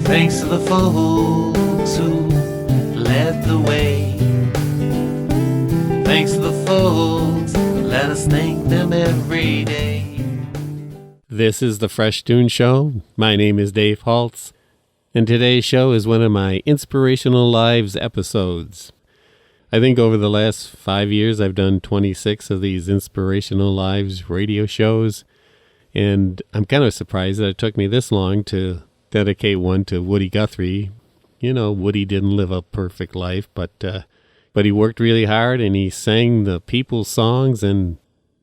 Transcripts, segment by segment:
Thanks to the folks who led the way. Thanks to the folks, let us thank them every day. This is the Fresh Toones Show. My name is Dave Haltz, and today's show is one of my Inspirational Lives episodes. I think over the last 5 years I've done 26 of these Inspirational Lives radio shows, and I'm kind of surprised that it took me this long to dedicate one to Woody Guthrie. You know, Woody didn't live a perfect life, but he worked really hard and he sang the people's songs and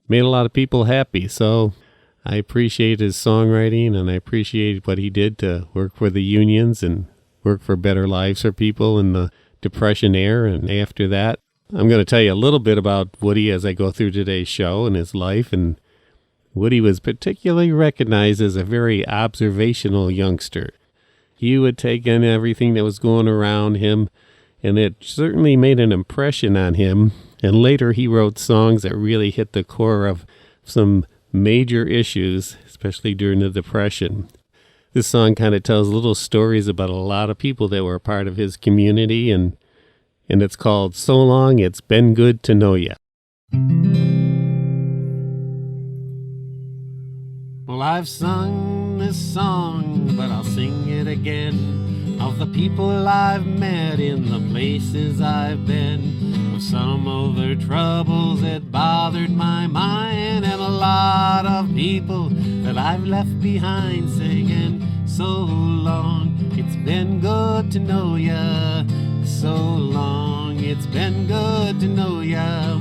made a lot of people happy. So I appreciate his songwriting and I appreciate what he did to work for the unions and work for better lives for people in the Depression era. And after that, I'm going to tell you a little bit about Woody as I go through today's show and his life. And Woody was particularly recognized as a very observational youngster. He would take in everything that was going around him, and it certainly made an impression on him. And later he wrote songs that really hit the core of some major issues, especially during the Depression. This song kind of tells little stories about a lot of people that were a part of his community, and it's called So Long It's Been Good to Know Ya. Well, I've sung this song, but I'll sing it again, of the people I've met in the places I've been, of some of their troubles that bothered my mind, and a lot of people that I've left behind, singing, so long, it's been good to know ya, so long, it's been good to know ya,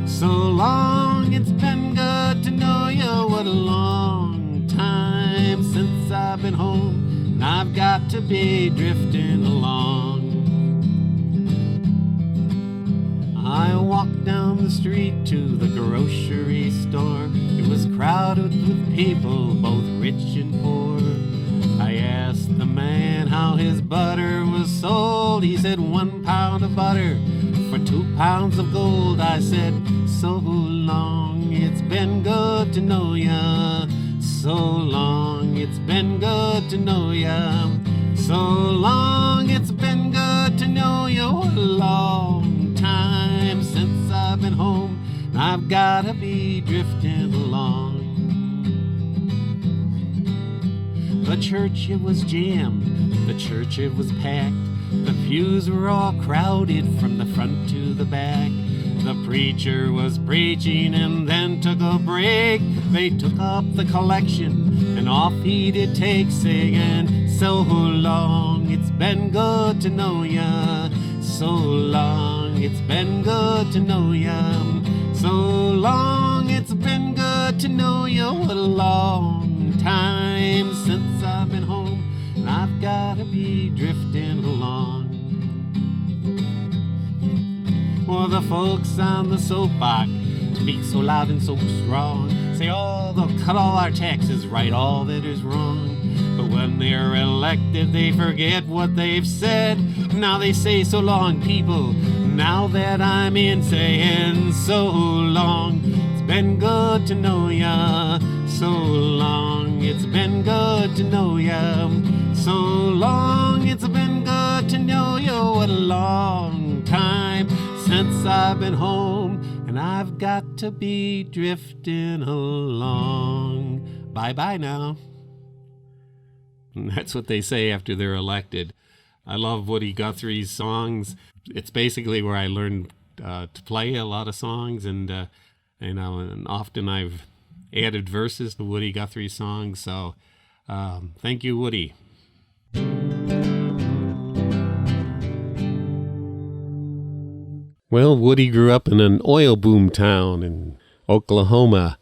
so long, it's been good to know ya, what a long time since I've been home, and I've got to be drifting along. I walked down the street to the grocery store. It was crowded with people, both rich and poor. I asked the man how his butter was sold. He said 1 pound of butter for 2 pounds of gold. I said, so long, it's been good to know ya. So long, it's been good to know ya. So long, it's been good to know ya. What a long time since I've been home, and I've gotta be drifting along. The church, it was jammed, the church, it was packed. The pews were all crowded from the front to the back. The preacher was preaching and then took a break. They took up the collection and off he did take, singing, so long, it's been good to know ya. So long, it's been good to know ya. So long, it's been good to know ya. What a long time since I've been home, and I've gotta be drifting along. Well, the folks on the soapbox speak so loud and so strong, say, oh, they'll cut all our taxes, right all that is wrong. But when they're elected, they forget what they've said. Now they say, so long, people, now that I'm in, saying, so long, it's been good to know ya. So long, it's been good to know ya. So long, it's been good to know ya. What a long time since I've been home, and I've got to be drifting along. Bye-bye now. And that's what they say after they're elected. I love Woody Guthrie's songs. It's basically where I learned to play a lot of songs, and and often I've added verses to Woody Guthrie's songs. So thank you, Woody. Well, Woody grew up in an oil boom town in Oklahoma.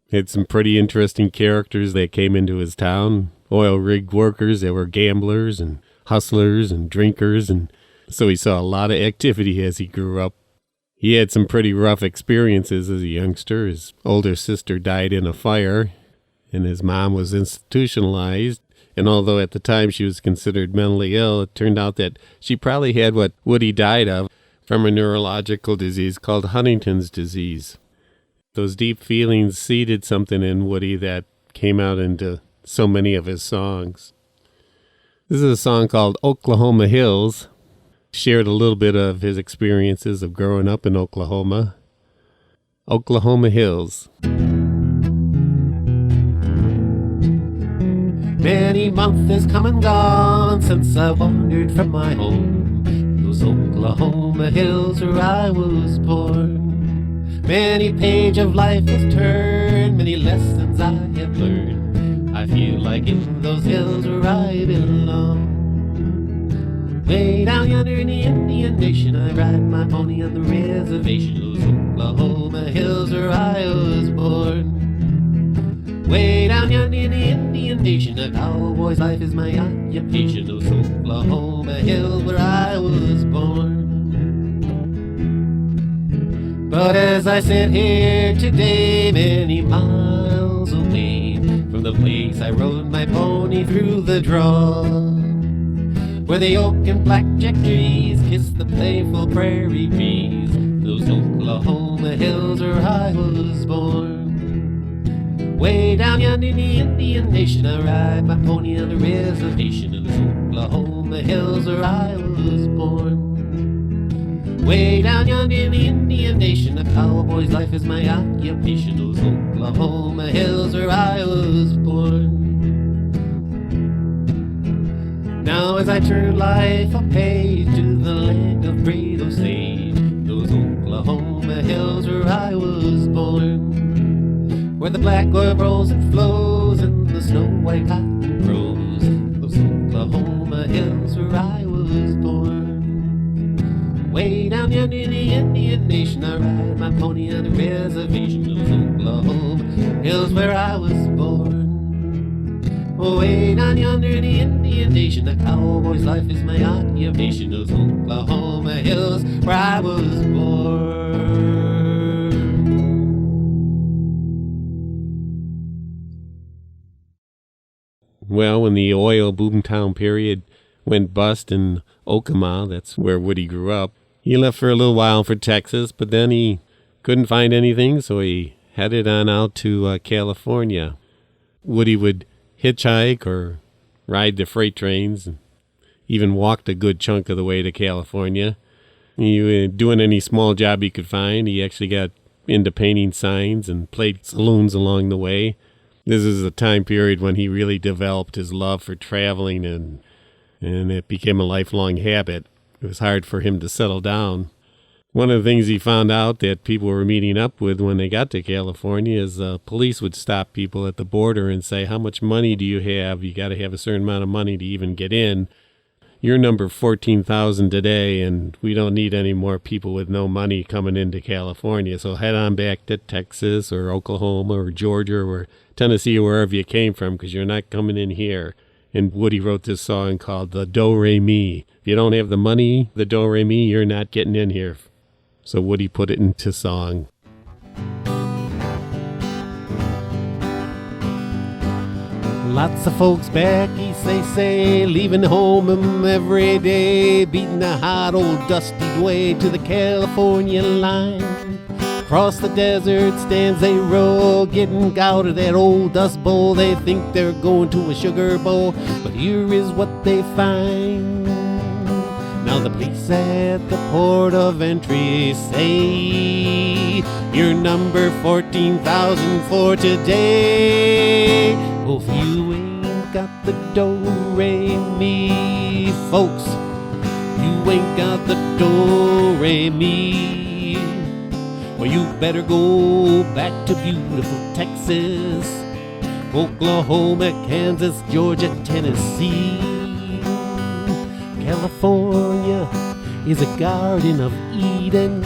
He had some pretty interesting characters that came into his town. Oil rig workers that were gamblers and hustlers and drinkers, and so he saw a lot of activity as he grew up. He had some pretty rough experiences as a youngster. His older sister died in a fire, and his mom was institutionalized. And although at the time she was considered mentally ill, it turned out that she probably had what Woody died of, from a neurological disease called Huntington's disease. Those deep feelings seeded something in Woody that came out into so many of his songs. This is a song called Oklahoma Hills. Shared a little bit of his experiences of growing up in Oklahoma. Oklahoma Hills. Many months has come and gone since I wandered from my home, those Oklahoma hills where I was born. Many page of life has turned, many lessons I have learned. I feel like in those hills where I belong. Way down yonder in the Indian Nation, I ride my pony on the reservation, those Oklahoma hills where I was born. Way down yonder in the Indian Nation, a cowboy's life is my occupation, those Oklahoma hills where I was born. But as I sit here today, many miles away from the place I rode my pony through the draw, where the oak and blackjack trees kiss the playful prairie breeze, those Oklahoma hills where I was born. Way down yonder in the Indian Nation, I ride my pony on the reservation in those Oklahoma hills where I was born. Way down yonder in the Indian Nation, a cowboy's life is my occupation, those Oklahoma hills where I was born. Now as I turn life a page to the land of great Osage, those Oklahoma hills where I was born, where the black oil rolls and flows and the snow white cotton grows, those Oklahoma hills where I was born. Way down yonder in the Indian Nation, I ride my pony on the reservation, those Oklahoma hills where I was born. Way down yonder in the Indian Nation, a cowboy's life is my occupation, those Oklahoma hills where I was born. Well, when the oil boomtown period went bust in Okima, that's where Woody grew up, he left for a little while for Texas, but then he couldn't find anything, so he headed on out to California. Woody would hitchhike or ride the freight trains, and even walked a good chunk of the way to California. He was doing any small job he could find. He actually got into painting signs and played saloons along the way. This is a time period when he really developed his love for traveling, and it became a lifelong habit. It was hard for him to settle down. One of the things he found out that people were meeting up with when they got to California is police would stop people at the border and say, "How much money do you have? You got to have a certain amount of money to even get in. You're number 14,000 today, and we don't need any more people with no money coming into California. So head on back to Texas or Oklahoma or Georgia or Tennessee or wherever you came from, because you're not coming in here." And Woody wrote this song called the Do-Re-Mi. If you don't have the money, the Do-Re-Mi, you're not getting in here. So Woody put it into song. Lots of folks back east, they say, leaving home every day, beating the hot old dusty way to the California line. Across the desert stands they row, getting out of that old dust bowl. They think they're going to a sugar bowl, but here is what they find. Now the police at the port of entry say, "You're number 14,000 for today." Well, if you ain't got the Do-Re-Mi, folks, you ain't got the Do-Re-Mi. Well, you better go back to beautiful Texas, Oklahoma, Kansas, Georgia, Tennessee. California is a garden of Eden,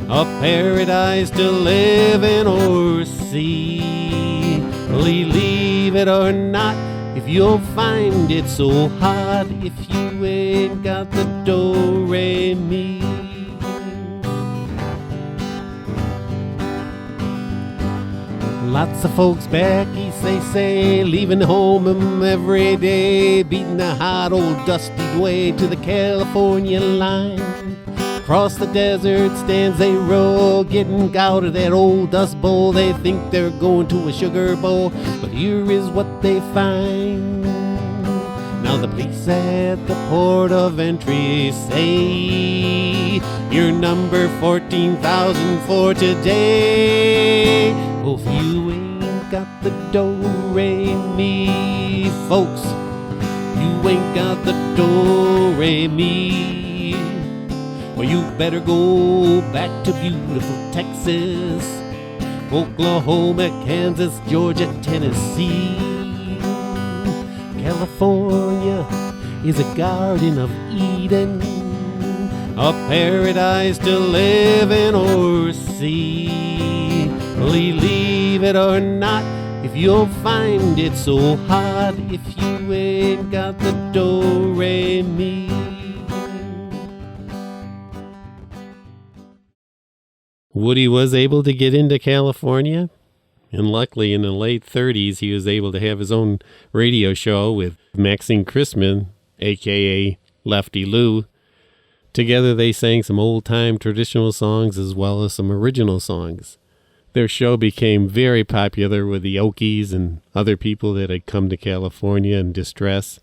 a paradise to live in or see. Believe it or not, if you'll find it so hard, if you ain't got the Do-Re-Mi. Lots of folks back east, they say, leaving home every day, beating the hot old dusty way to the California line. Across the desert stands they row, getting out of that old dust bowl. They think they're going to a sugar bowl, but here is what they find. Now the police at the port of entry say you're number 14,000 for today. Well, if you ain't got the do-re-mi, folks, you ain't got the do-re-mi, well, you better go back to beautiful Texas, Oklahoma, Kansas, Georgia, Tennessee. California is a garden of Eden, a paradise to live in or see. Believe it or not, if you'll find it so hard if you ain't got the do-re-mi. Woody was able to get into California, and luckily in the late 30s he was able to have his own radio show with Maxine Christman, a.k.a. Lefty Lou. Together they sang some old-time traditional songs as well as some original songs. Their show became very popular with the Okies and other people that had come to California in distress.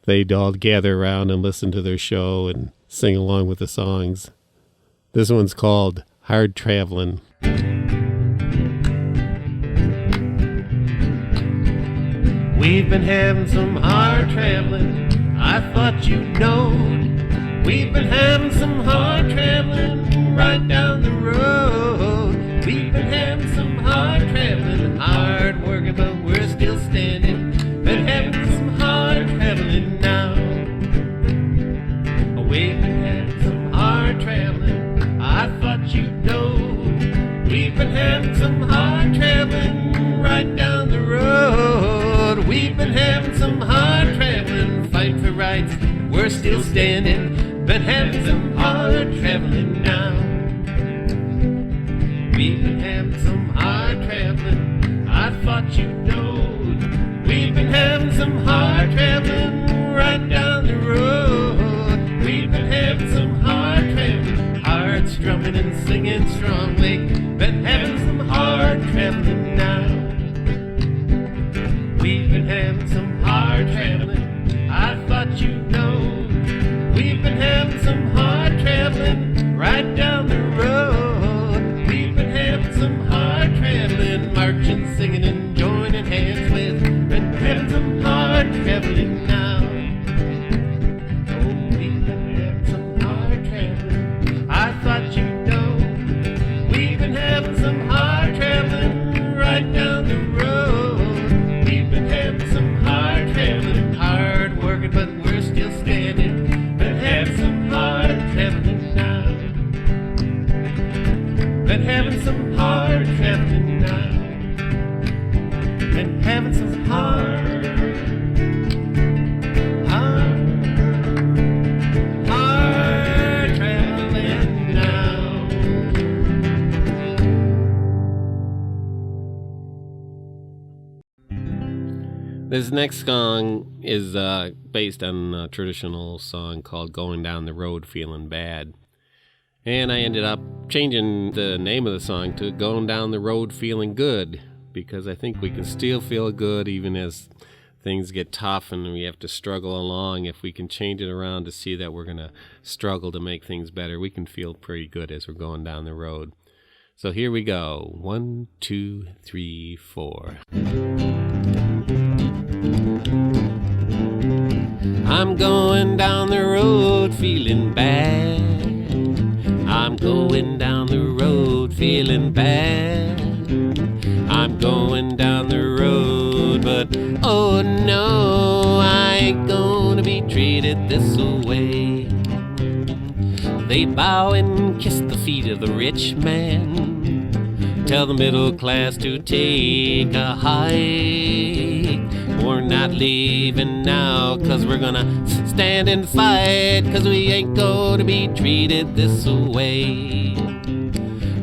They'd all gather around and listen to their show and sing along with the songs. This one's called Hard Travelin'. We've been having some hard traveling, I thought you'd know. We've been having some hard traveling right down the road. We've been having some hard traveling, hard working, but we're still standing. Been having some hard traveling now. We've been having some hard traveling, I thought you'd know. We've been having some hard traveling right down the road. We've been having some hard traveling, fight for rights, we're still standing. Been having some hard traveling now. We've been having some hard traveling, I thought you'd know. We've been having some hard traveling right down the road. We've been having some hard traveling, hard strumming and singing strongly. Been having some hard traveling now. We've been having some hard traveling, I thought you'd know. We've been having some hard traveling right down the road. We've been having some hard traveling, marching, singing, and joining hands with. Been having some hard traveling now. Oh, we've been having some hard traveling, I thought you'd know. We've been having some hard traveling right down the road. We've been having some hard traveling, hard working, but we're still standing. Been having some hard traveling now. Been having some hard traveling now. Been having some hard traveling now. This next song is based on a traditional song called Going Down the Road Feeling Bad. And I ended up changing the name of the song to Going Down the Road Feeling Good, because I think we can still feel good even as things get tough and we have to struggle along. If we can change it around to see that we're going to struggle to make things better, we can feel pretty good as we're going down the road. So here we go. 1, 2, 3, 4. I'm going down the road feeling bad. I'm going down the road feeling bad. I'm going down the road, but oh no, I ain't gonna be treated this way. They bow and kiss the feet of the rich man, tell the middle class to take a hike. We're not leaving now, 'cause we're gonna stand and fight, 'cause we ain't gonna be treated this way.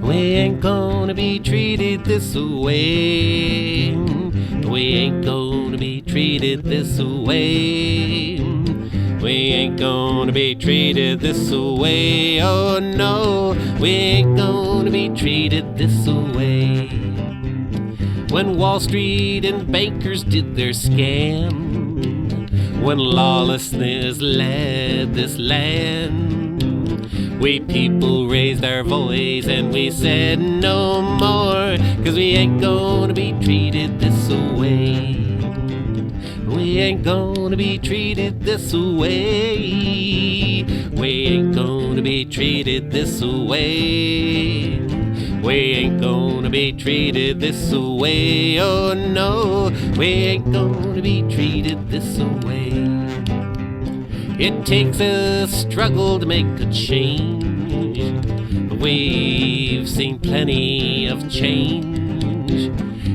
We ain't gonna be treated this way. We ain't gonna be treated this way. We ain't gonna be treated this way. Oh no, we ain't gonna be treated this way. When Wall Street and bankers did their scam, when lawlessness led this land. We people raised our voice and we said no more, 'cause we ain't gonna be treated this way. We ain't gonna be treated this way. We ain't gonna be treated this way. We ain't gonna be treated this way. Oh no, we ain't gonna be treated this way. It takes a struggle to make a change. We've seen plenty of change.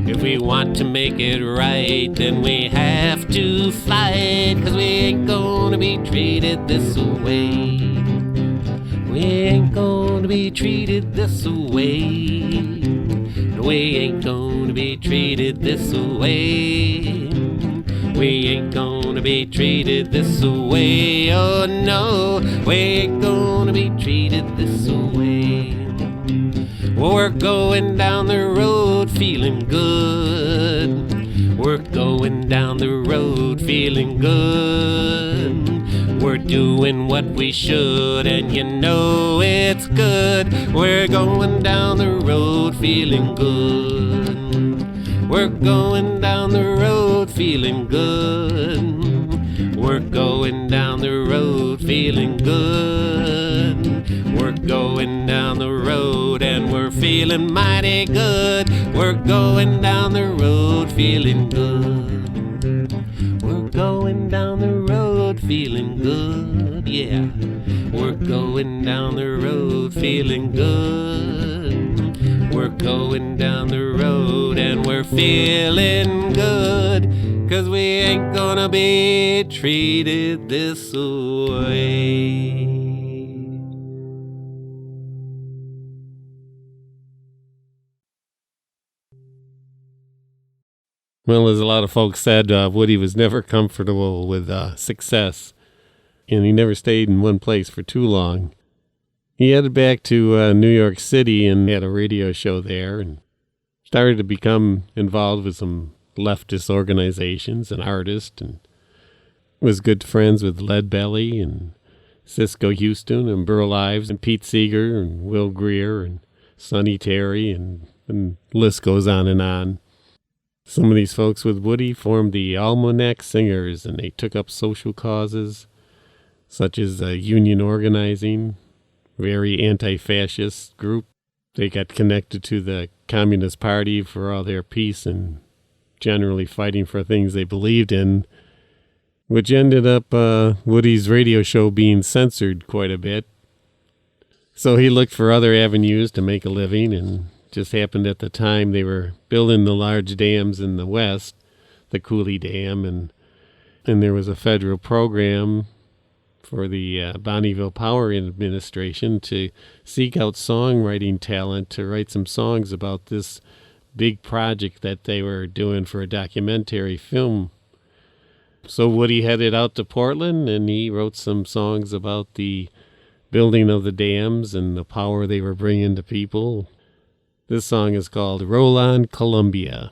If we want to make it right, then we have to fight, 'cause we ain't gonna be treated this way. We ain't gonna be treated this way. We ain't gonna be treated this way. We ain't gonna be treated this way. Oh no, we ain't gonna be treated this way. We're going down the road feeling good. We're going down the road feeling good. We're doing what we should, and you know it's good. We're going down the road feeling good. We're going down the road feeling good. We're going down the road feeling good. We're going down the road and we're feeling mighty good. We're going down the road feeling good. We're going down the road feeling good, yeah. We're going down the road feeling good. We're going down the road and we're feeling good, 'cause we ain't gonna be treated this way. Well, as a lot of folks said, Woody was never comfortable with success, and he never stayed in one place for too long. He headed back to New York City and had a radio show there, and started to become involved with some leftist organizations and artists, and was good friends with Leadbelly and Cisco Houston and Burl Ives and Pete Seeger and Will Greer and Sonny Terry, and the list goes on and on. Some of these folks with Woody formed the Almanac Singers, and they took up social causes such as union organizing, very anti-fascist group. They got connected to the Communist Party for all their peace and generally fighting for things they believed in, which ended up Woody's radio show being censored quite a bit. So he looked for other avenues to make a living, and just happened at the time they were building the large dams in the West, the Cooley Dam, and there was a federal program for the Bonneville Power Administration to seek out songwriting talent to write some songs about this big project that they were doing for a documentary film. So Woody headed out to Portland, and he wrote some songs about the building of the dams and the power they were bringing to people. This song is called Roll On Columbia.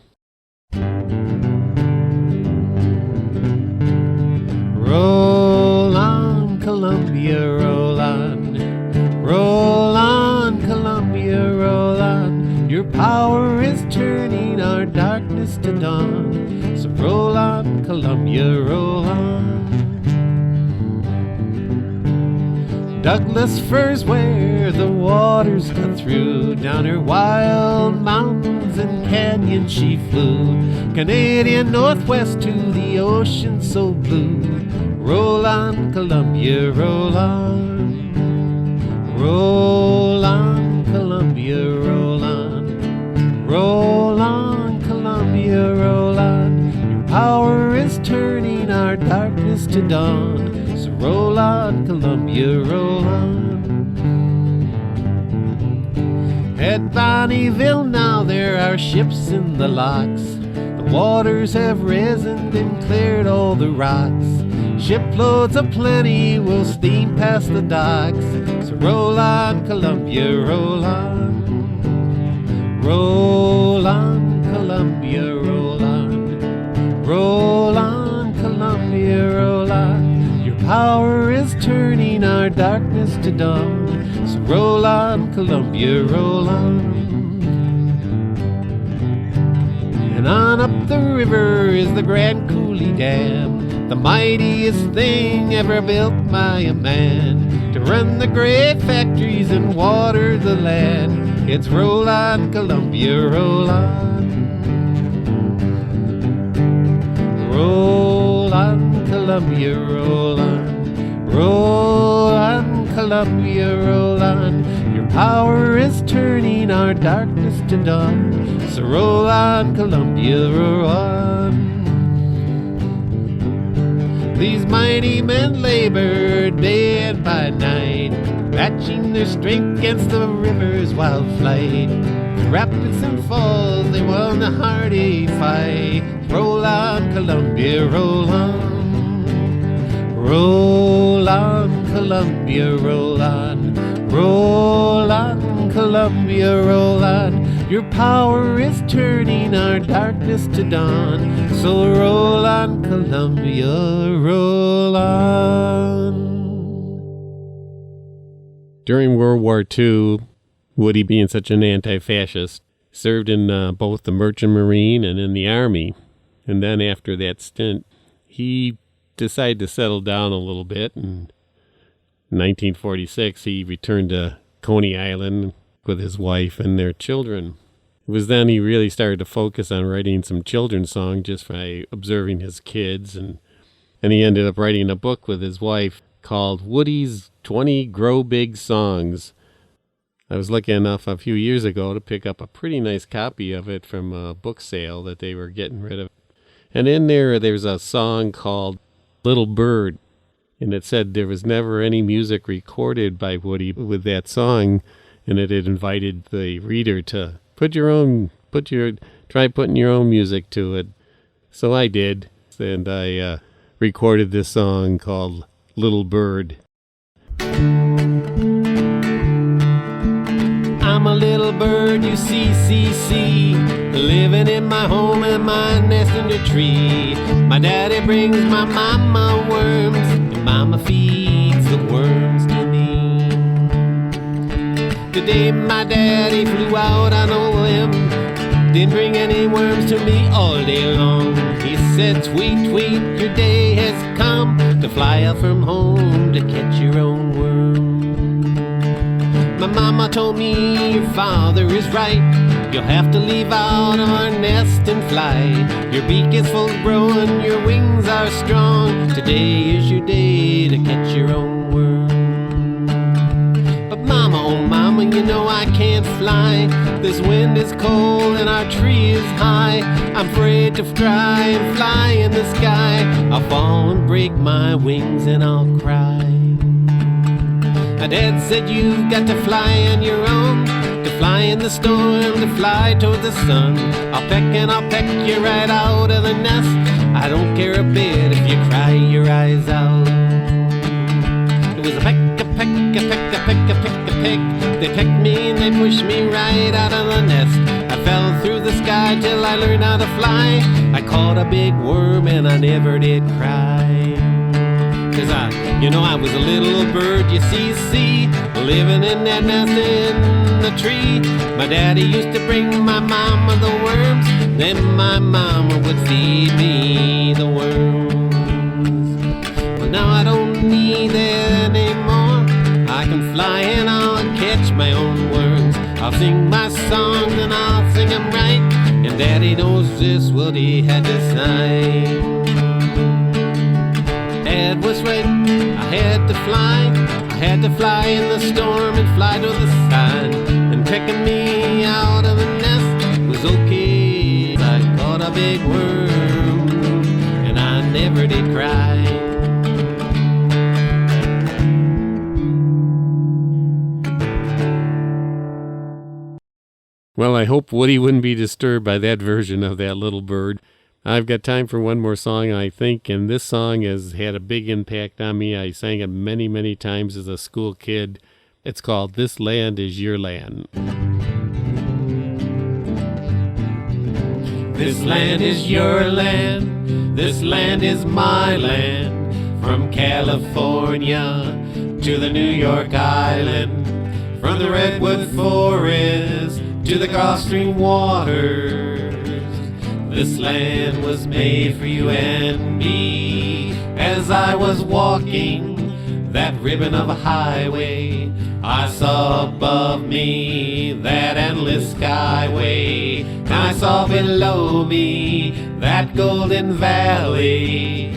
Roll on, Columbia, roll on. Roll on, Columbia, roll on. Your power is turning our darkness to dawn. So roll on, Columbia, roll on. Douglas firs where the waters cut through, down her wild mountains and canyons she flew. Canadian Northwest to the ocean so blue. Roll on, Columbia, roll on. Roll on, Columbia, roll on. Roll on, Columbia, roll on. Your power is turning our darkness to dawn. So roll on, Columbia, roll on. At Bonneville now there are ships in the locks. The waters have risen and cleared all the rocks. Shiploads aplenty will steam past the docks. So roll on, Columbia, roll on. Roll on, Columbia, roll on. Roll on, Columbia, roll on. Your power is turning our darkness to dawn. So roll on, Columbia, roll on. And on up the river is the Grand Coulee Dam, the mightiest thing ever built by a man, to run the great factories and water the land. It's roll on, Columbia, roll on. Roll on, Columbia, roll on. Roll on, Columbia, roll on. Your power is turning our darkness to dawn. So roll on, Columbia, roll on. These mighty men labored day and by night, matching their strength against the river's wild flight. Through rapids and falls, they won a hardy fight. Roll on, Columbia, roll on. Roll on, Columbia, roll on. Roll on, Columbia, roll on. Your power is turning our darkness to dawn. So roll on, Columbia, roll on. During World War II, Woody, being such an anti-fascist, served in both the Merchant Marine and in the Army. And then after that stint, he decided to settle down a little bit. And in 1946, he returned to Coney Island with his wife and their children. It was then he really started to focus on writing some children's songs just by observing his kids. And he ended up writing a book with his wife called Woody's 20 Grow Big Songs. I was lucky enough a few years ago to pick up a pretty nice copy of it from a book sale that they were getting rid of. And in there's a song called Little Bird. And it said there was never any music recorded by Woody with that song. And it had invited the reader to try putting your own music to it. So I did. And I recorded this song called Little Bird. I'm a little bird, you see, living in my home and my nest in the tree. My daddy brings my mama worms, and mama feeds the worms to me. The day my daddy flew out on a limb, didn't bring any worms to me all day long. He said, tweet, tweet, your day has come to fly out from home to catch your own worm. My mama told me your father is right. You'll have to leave out of our nest and fly. Your beak is full grown, your wings are strong. Today is your day to catch your own worm. But mama, oh mama, you know I can't fly. This wind is cold and our tree is high. I'm afraid to try and fly in the sky. I'll fall and break my wings and I'll cry. My dad said you've got to fly on your own, to fly in the storm, to fly toward the sun. I'll peck you right out of the nest. I don't care a bit if you cry your eyes out. It was a peck. They pecked me and they pushed me right out of the nest. I fell through the sky till I learned how to fly. I caught a big worm and I never did cry. 'Cause I was a little bird, you see, living in that nest in the tree. My daddy used to bring my mama the worms, then my mama would feed me the worms. But now I don't need that anymore. I can fly and I'll catch my own worms. I'll sing my songs and I'll sing them right. And daddy knows just what he had to say. Dad was right, I had to fly. I had to fly in the storm and fly to the side. And picking me out of the nest was okay. I caught a big worm and I never did cry. Well, I hope Woody wouldn't be disturbed by that version of that Little Bird. I've got time for one more song, I think, and this song has had a big impact on me. I sang it many, many times as a school kid. It's called This Land Is Your Land. This land is your land, this land is my land. From California to the New York Island, from the redwood forest to the Gulf Stream waters, this land was made for you and me. As I was walking that ribbon of a highway, I saw above me that endless skyway, and I saw below me that golden valley.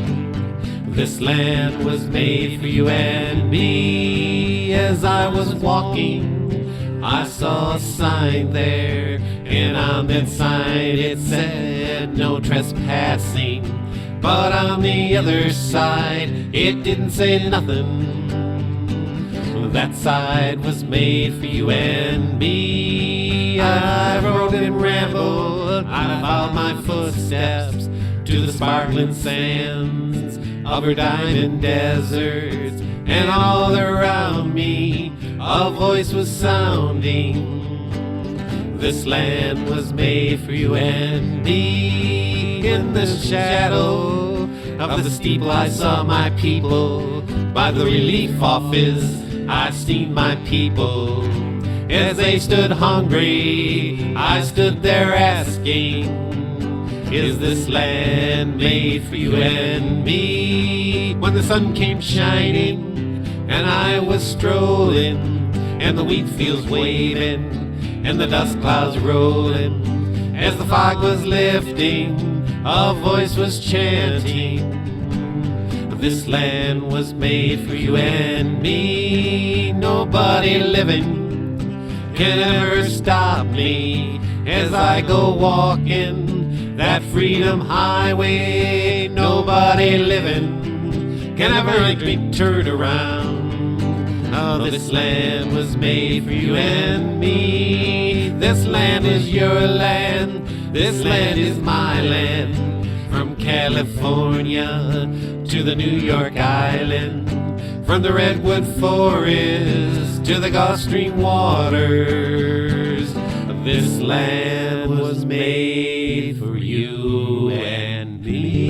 This land was made for you and me. As I was walking, I saw a sign there, and on that sign it said no trespassing. But on the other side it didn't say nothing. That side was made for you and me. I rode and rambled, I followed my footsteps to the sparkling sands of her diamond deserts, and all around me a voice was sounding. This land was made for you and me. In the shadow of the steeple I saw my people. By the relief office I seen my people. As they stood hungry, I stood there asking, is this land made for you and me? When the sun came shining and I was strolling, and the wheat fields waving and the dust clouds rolling, as the fog was lifting, a voice was chanting, this land was made for you and me. Nobody living can ever stop me as I go walking that freedom highway. Nobody living can ever make me turn around. Oh, this land was made for you and me. This land is your land, this land is my land. From California to the New York Island, from the redwood forest to the Gulf Stream waters, this land was made for you and me.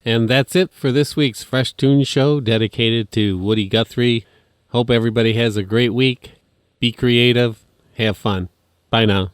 And that's it for this week's Fresh Toones show dedicated to Woody Guthrie. Hope everybody has a great week. Be creative. Have fun. Bye now.